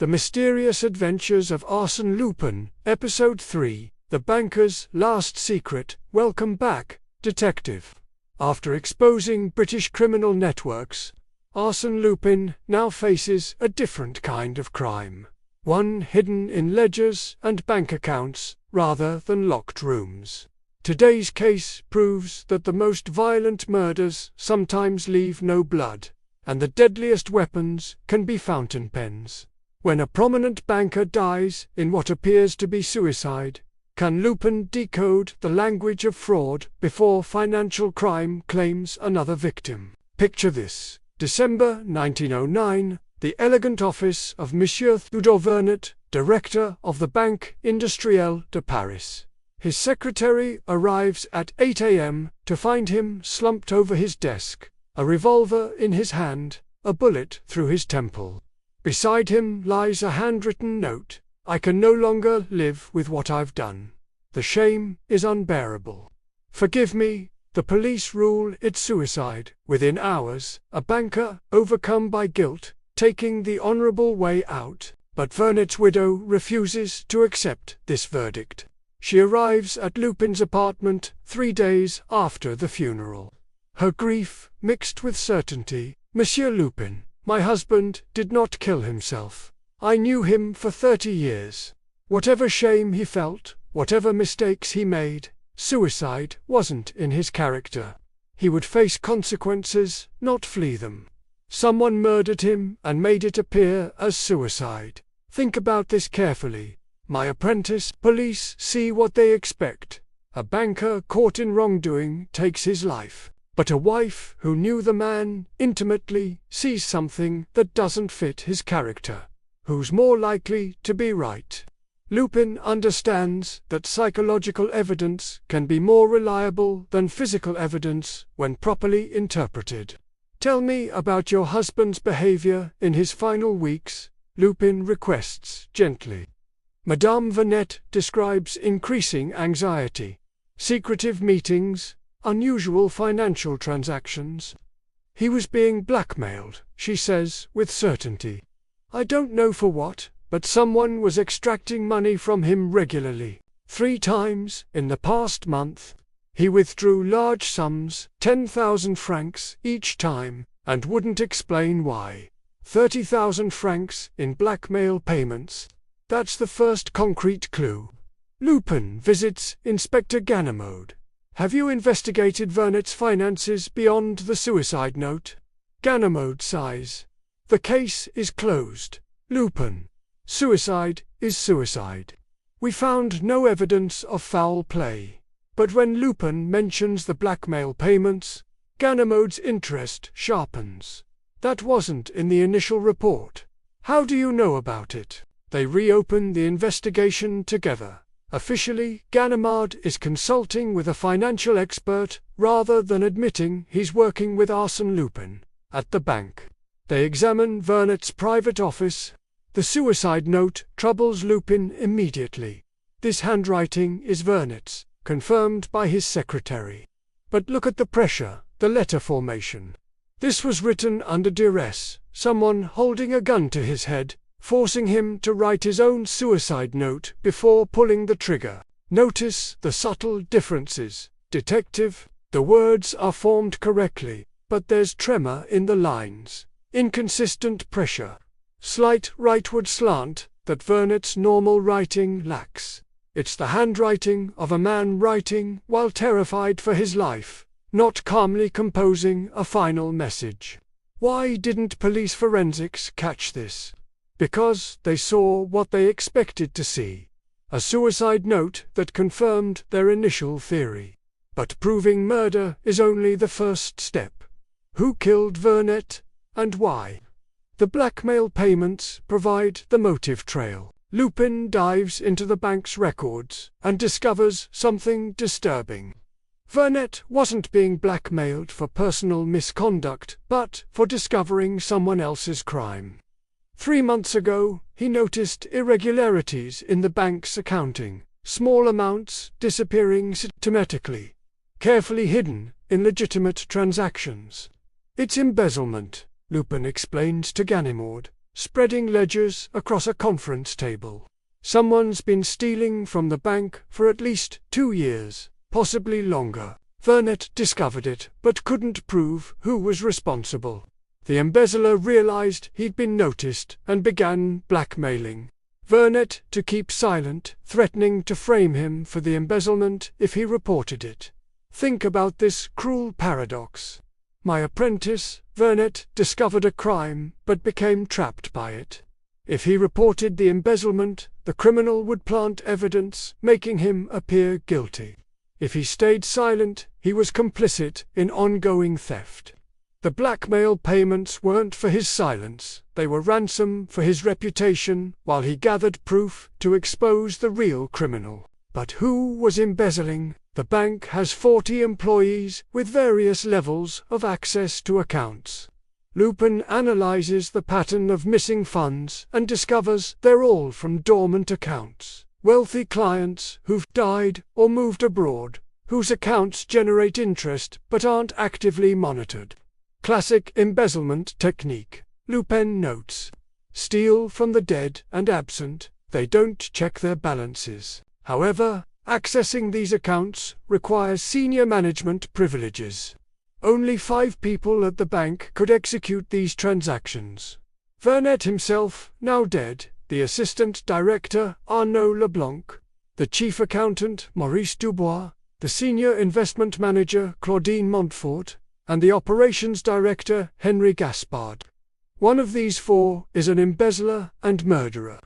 The Mysterious Adventures of Arsène Lupin, Episode 3, The Banker's Last Secret. Welcome back, Detective. After exposing British criminal networks, Arsène Lupin now faces a different kind of crime. One hidden in ledgers and bank accounts, rather than locked rooms. Today's case proves that the most violent murders sometimes leave no blood, and the deadliest weapons can be fountain pens. When a prominent banker dies in what appears to be suicide, can Lupin decode the language of fraud before financial crime claims another victim? Picture this: December 1909, the elegant office of Monsieur Théodore Vernet, director of the Banque Industrielle de Paris. His secretary arrives at 8 a.m. to find him slumped over his desk, a revolver in his hand, a bullet through his temple. Beside him lies a handwritten note: "I can no longer live with what I've done. The shame is unbearable. Forgive me, the police rule it's suicide." Within hours, a banker, overcome by guilt, taking the honorable way out, but Vernet's widow refuses to accept this verdict. She arrives at Lupin's apartment 3 days after the funeral. Her grief mixed with certainty. "Monsieur Lupin, my husband did not kill himself. I knew him for 30 years. Whatever shame he felt, whatever mistakes he made, suicide wasn't in his character. He would face consequences, not flee them. Someone murdered him and made it appear as suicide. Think about this carefully. My apprentice, police see what they expect. A banker caught in wrongdoing takes his life. But a wife who knew the man intimately sees something that doesn't fit his character. Who's more likely to be right?" Lupin understands that psychological evidence can be more reliable than physical evidence when properly interpreted. "Tell me about your husband's behavior in his final weeks," Lupin requests gently. Madame Vernet describes increasing anxiety, secretive meetings, unusual financial transactions. "He was being blackmailed," she says with certainty. "I don't know for what, but someone was extracting money from him regularly. 3 times in the past month. He withdrew large sums, 10,000 francs each time, and wouldn't explain why. 30,000 francs in blackmail payments. That's the first concrete clue." Lupin visits Inspector Ganimard. "Have you investigated Vernet's finances beyond the suicide note?" Ganimard sighs. "The case is closed, Lupin. Suicide is suicide. We found no evidence of foul play." But when Lupin mentions the blackmail payments, Ganimard's interest sharpens. "That wasn't in the initial report. How do you know about it?" They reopen the investigation together. Officially, Ganimard is consulting with a financial expert rather than admitting he's working with Arsène Lupin. At the bank, they examine Vernet's private office. The suicide note troubles Lupin immediately. This handwriting is Vernet's, confirmed by his secretary. But look at the pressure, the letter formation. This was written under duress, someone holding a gun to his head, forcing him to write his own suicide note before pulling the trigger. Notice the subtle differences, detective. The words are formed correctly, but there's tremor in the lines, inconsistent pressure, slight rightward slant that Vernet's normal writing lacks. It's the handwriting of a man writing while terrified for his life, not calmly composing a final message. Why didn't police forensics catch this? Because they saw what they expected to see: a suicide note that confirmed their initial theory. But proving murder is only the first step. Who killed Vernet, and why? The blackmail payments provide the motive trail. Lupin dives into the bank's records and discovers something disturbing. Vernet wasn't being blackmailed for personal misconduct, but for discovering someone else's crime. 3 months ago, he noticed irregularities in the bank's accounting, small amounts disappearing systematically, carefully hidden in legitimate transactions. "It's embezzlement," Lupin explained to Ganimard. spreading ledgers across a conference table. Someone's been stealing from the bank for at least 2 years, possibly longer. Vernet discovered it, but couldn't prove who was responsible. The embezzler realized he'd been noticed and began blackmailing Vernet to keep silent, threatening to frame him for the embezzlement if he reported it. Think about this cruel paradox. My apprentice, Vernet, discovered a crime but became trapped by it. If he reported the embezzlement, the criminal would plant evidence, making him appear guilty. If he stayed silent, he was complicit in ongoing theft. The blackmail payments weren't for his silence, they were ransom for his reputation while he gathered proof to expose the real criminal. But who was embezzling? The bank has 40 employees with various levels of access to accounts. Lupin analyzes the pattern of missing funds and discovers they're all from dormant accounts. Wealthy clients who've died or moved abroad, whose accounts generate interest but aren't actively monitored. Classic embezzlement technique, Lupin notes. Steal from the dead and absent, they don't check their balances. However, accessing these accounts requires senior management privileges. Only 5 people at the bank could execute these transactions. Vernet himself, now dead, the assistant director, Arnaud Leblanc, the chief accountant, Maurice Dubois, the senior investment manager, Claudine Montfort, and the operations director, Henry Gaspard. One of these 4 is an embezzler and murderer.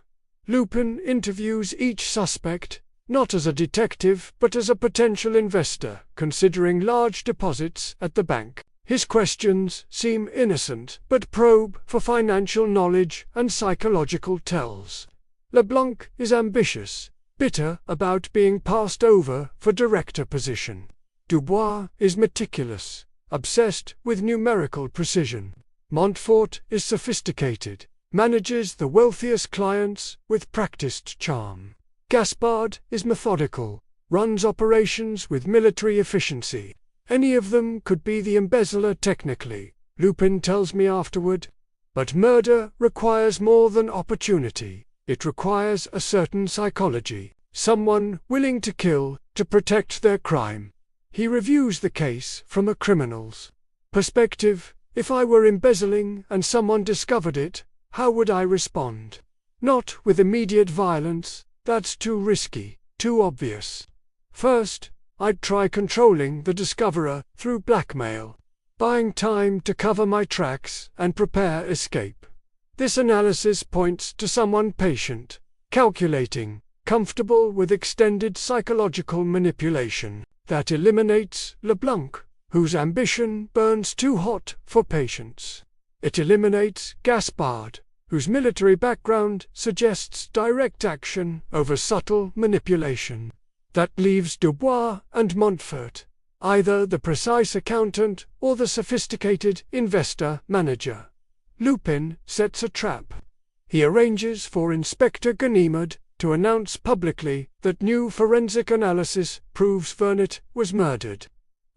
Lupin interviews each suspect, not as a detective but as a potential investor, considering large deposits at the bank. His questions seem innocent but probe for financial knowledge and psychological tells. Leblanc is ambitious, bitter about being passed over for director position. Dubois is meticulous, obsessed with numerical precision. Montfort is sophisticated, manages the wealthiest clients with practiced charm. Gaspard is methodical, runs operations with military efficiency. Any of them could be the embezzler technically, Lupin tells me afterward. But murder requires more than opportunity. It requires a certain psychology, someone willing to kill to protect their crime. He reviews the case from a criminal's perspective. If I were embezzling and someone discovered it, how would I respond? Not with immediate violence. That's too risky, too obvious. First, I'd try controlling the discoverer through blackmail, buying time to cover my tracks and prepare escape. This analysis points to someone patient, calculating, comfortable with extended psychological manipulation. That eliminates Leblanc, whose ambition burns too hot for patience. It eliminates Gaspard, whose military background suggests direct action over subtle manipulation. That leaves Dubois and Montfort, either the precise accountant or the sophisticated investor-manager. Lupin sets a trap. He arranges for Inspector Ganimard to announce publicly that new forensic analysis proves Vernet was murdered,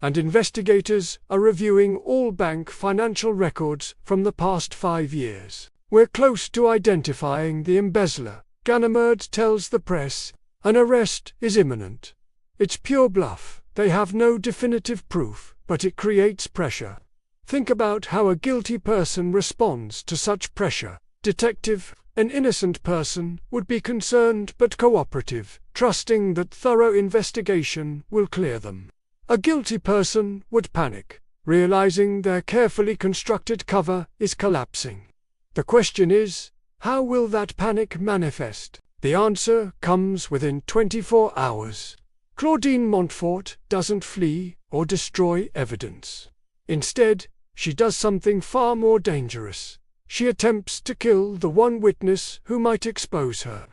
and investigators are reviewing all bank financial records from the past 5 years. We're close to identifying the embezzler, Ganimard tells the press. An arrest is imminent. It's pure bluff. They have no definitive proof, but it creates pressure. Think about how a guilty person responds to such pressure. Detective, an innocent person, would be concerned but cooperative, trusting that thorough investigation will clear them. A guilty person would panic, realizing their carefully constructed cover is collapsing. The question is, how will that panic manifest? The answer comes within 24 hours. Claudine Montfort doesn't flee or destroy evidence. Instead, she does something far more dangerous. She attempts to kill the one witness who might expose her.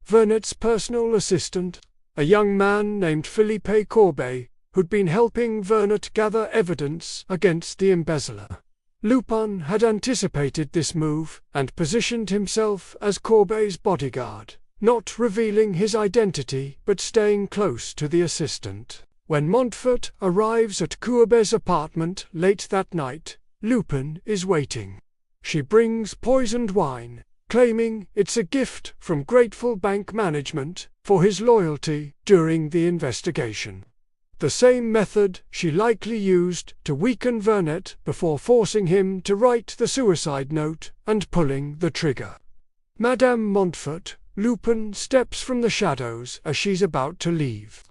Vernet's personal assistant, a young man named Philippe Courbet, who'd been helping Vernet gather evidence against the embezzler. Lupin had anticipated this move and positioned himself as Courbet's bodyguard, not revealing his identity but staying close to the assistant. When Montfort arrives at Courbet's apartment late that night, Lupin is waiting. She brings poisoned wine, claiming it's a gift from grateful bank management for his loyalty during the investigation. The same method she likely used to weaken Vernet before forcing him to write the suicide note and pulling the trigger. Madame Montfort, Lupin steps from the shadows as she's about to leave.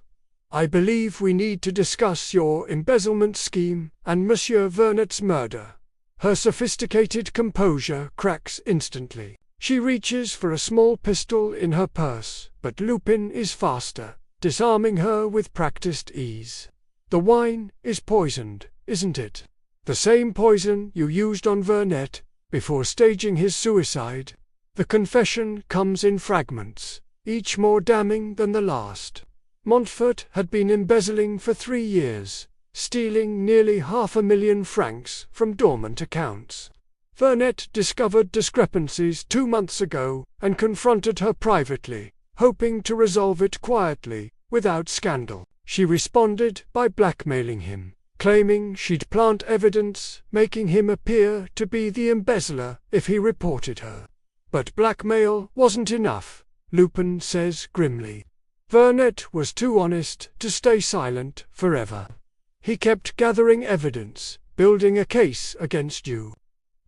I believe we need to discuss your embezzlement scheme and Monsieur Vernet's murder. Her sophisticated composure cracks instantly. She reaches for a small pistol in her purse, but Lupin is faster, disarming her with practiced ease. The wine is poisoned, isn't it? The same poison you used on Vernet before staging his suicide. The confession comes in fragments, each more damning than the last. Montfort had been embezzling for 3 years, stealing nearly 500,000 francs from dormant accounts. Vernet discovered discrepancies 2 months ago and confronted her privately, hoping to resolve it quietly, without scandal. She responded by blackmailing him, claiming she'd plant evidence, making him appear to be the embezzler if he reported her. But blackmail wasn't enough, Lupin says grimly. Vernet was too honest to stay silent forever. He kept gathering evidence, building a case against you.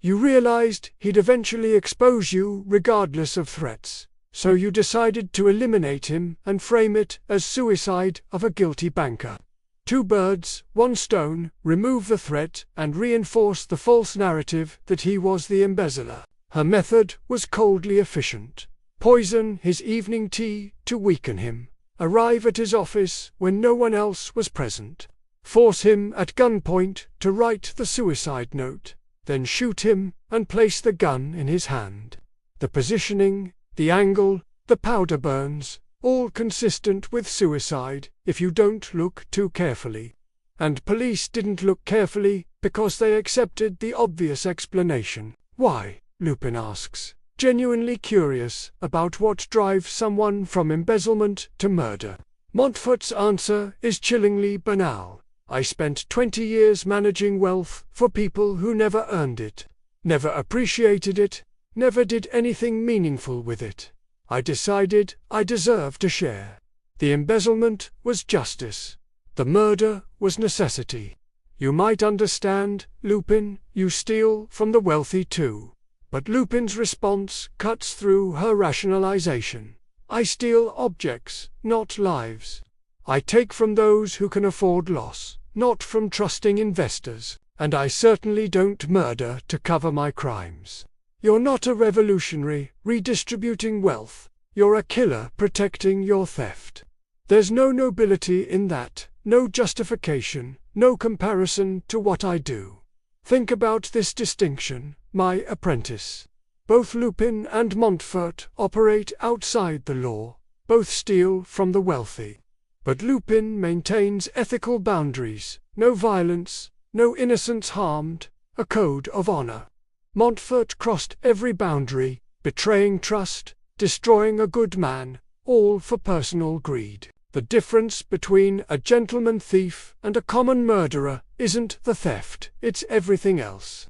You realized he'd eventually expose you regardless of threats, so you decided to eliminate him and frame it as suicide of a guilty banker. 2 birds, 1 stone, remove the threat and reinforce the false narrative that he was the embezzler. Her method was coldly efficient. Poison his evening tea to weaken him. Arrive at his office when no one else was present. Force him at gunpoint to write the suicide note. Then shoot him and place the gun in his hand. The positioning, the angle, the powder burns, all consistent with suicide if you don't look too carefully. And police didn't look carefully because they accepted the obvious explanation. Why? Lupin asks, genuinely curious about what drives someone from embezzlement to murder. Montfort's answer is chillingly banal. I spent 20 years managing wealth for people who never earned it, never appreciated it, never did anything meaningful with it. I decided I deserved a share. The embezzlement was justice. The murder was necessity. You might understand, Lupin, you steal from the wealthy too. But Lupin's response cuts through her rationalization. I steal objects, not lives. I take from those who can afford loss, not from trusting investors, and I certainly don't murder to cover my crimes. You're not a revolutionary redistributing wealth. You're a killer protecting your theft. There's no nobility in that, no justification, no comparison to what I do. Think about this distinction, my apprentice. Both Lupin and Montfort operate outside the law, both steal from the wealthy. But Lupin maintains ethical boundaries, no violence, no innocents harmed, a code of honor. Montfort crossed every boundary, betraying trust, destroying a good man, all for personal greed. The difference between a gentleman thief and a common murderer isn't the theft, it's everything else.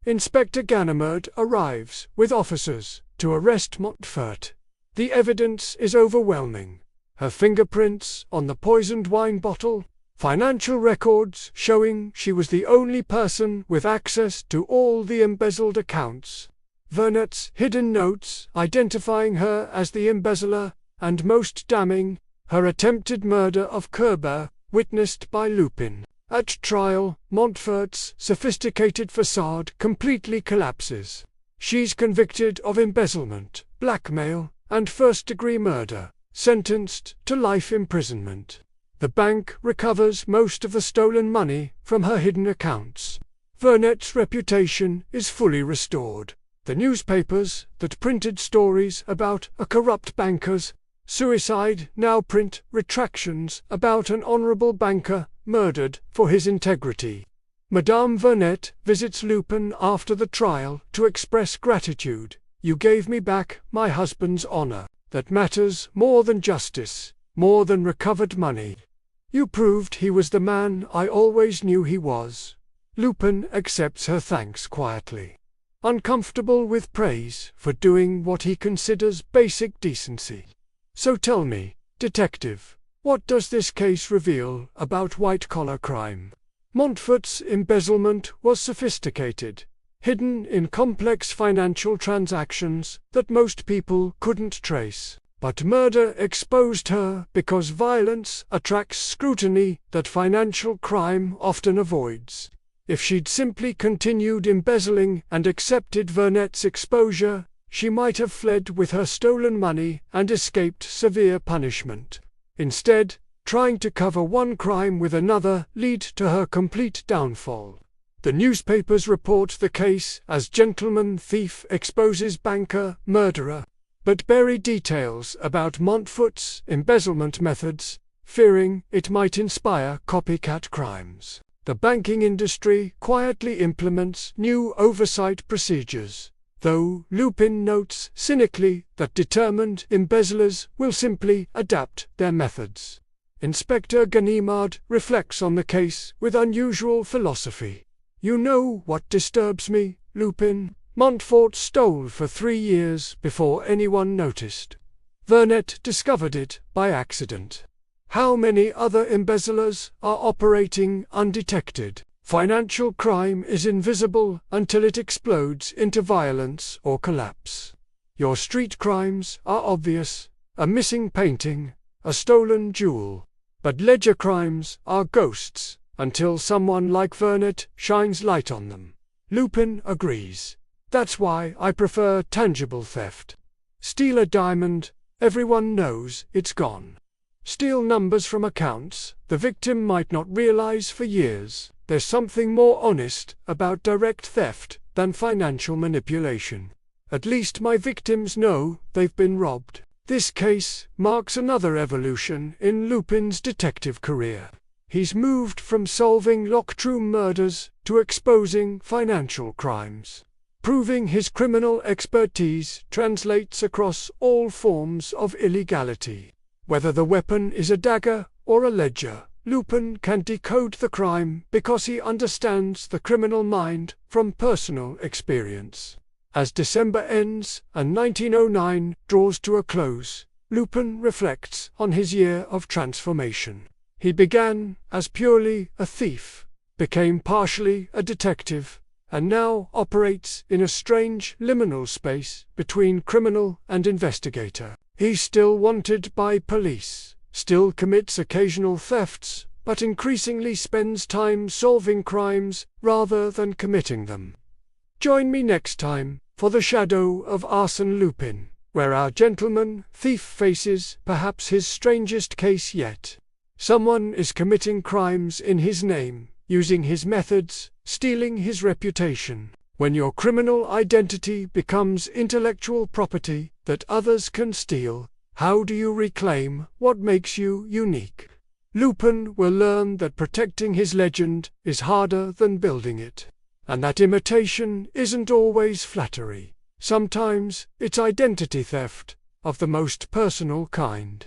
Inspector Ganimard arrives with officers to arrest Montfort. The evidence is overwhelming. Her fingerprints on the poisoned wine bottle, financial records showing she was the only person with access to all the embezzled accounts, Vernet's hidden notes identifying her as the embezzler, and most damning, her attempted murder of Kerber, witnessed by Lupin. At trial, Montfort's sophisticated facade completely collapses. She's convicted of embezzlement, blackmail, and first-degree murder, sentenced to life imprisonment. The bank recovers most of the stolen money from her hidden accounts. Vernet's reputation is fully restored. The newspapers that printed stories about a corrupt banker's suicide now print retractions about an honorable banker murdered for his integrity. Madame Vernet visits Lupin after the trial to express gratitude. You gave me back my husband's honor. That matters more than justice, more than recovered money. You proved he was the man I always knew he was. Lupin accepts her thanks quietly. uncomfortable with praise for doing what he considers basic decency. So tell me, detective, what does this case reveal about white-collar crime? Montfort's embezzlement was sophisticated, hidden in complex financial transactions that most people couldn't trace. But murder exposed her because violence attracts scrutiny that financial crime often avoids. If she'd simply continued embezzling and accepted Vernet's exposure, she might have fled with her stolen money and escaped severe punishment. Instead, trying to cover one crime with another led to her complete downfall. The newspapers report the case as Gentleman Thief Exposes Banker Murderer, but bury details about Montfort's embezzlement methods, fearing it might inspire copycat crimes. The banking industry quietly implements new oversight procedures, though Lupin notes cynically that determined embezzlers will simply adapt their methods. Inspector Ganimard reflects on the case with unusual philosophy. You know what disturbs me, Lupin? Montfort stole for 3 years before anyone noticed. Vernet discovered it by accident. How many other embezzlers are operating undetected? Financial crime is invisible until it explodes into violence or collapse. Your street crimes are obvious: a missing painting, a stolen jewel. But ledger crimes are ghosts until someone like Vernet shines light on them. Lupin agrees. That's why I prefer tangible theft. Steal a diamond, everyone knows it's gone. Steal numbers from accounts the victim might not realize for years. There's something more honest about direct theft than financial manipulation. At least my victims know they've been robbed. This case marks another evolution in Lupin's detective career. He's moved from solving courtroom murders to exposing financial crimes, proving his criminal expertise translates across all forms of illegality. Whether the weapon is a dagger or a ledger, Lupin can decode the crime because he understands the criminal mind from personal experience. As December ends and 1909 draws to a close, Lupin reflects on his year of transformation. He began as purely a thief, became partially a detective, and now operates in a strange liminal space between criminal and investigator. He's still wanted by police, still commits occasional thefts, but increasingly spends time solving crimes rather than committing them. Join me next time for The Shadow of Arsène Lupin, where our gentleman thief faces perhaps his strangest case yet. Someone is committing crimes in his name, using his methods, stealing his reputation. When your criminal identity becomes intellectual property that others can steal, how do you reclaim what makes you unique? Lupin will learn that protecting his legend is harder than building it, and that imitation isn't always flattery. Sometimes it's identity theft of the most personal kind.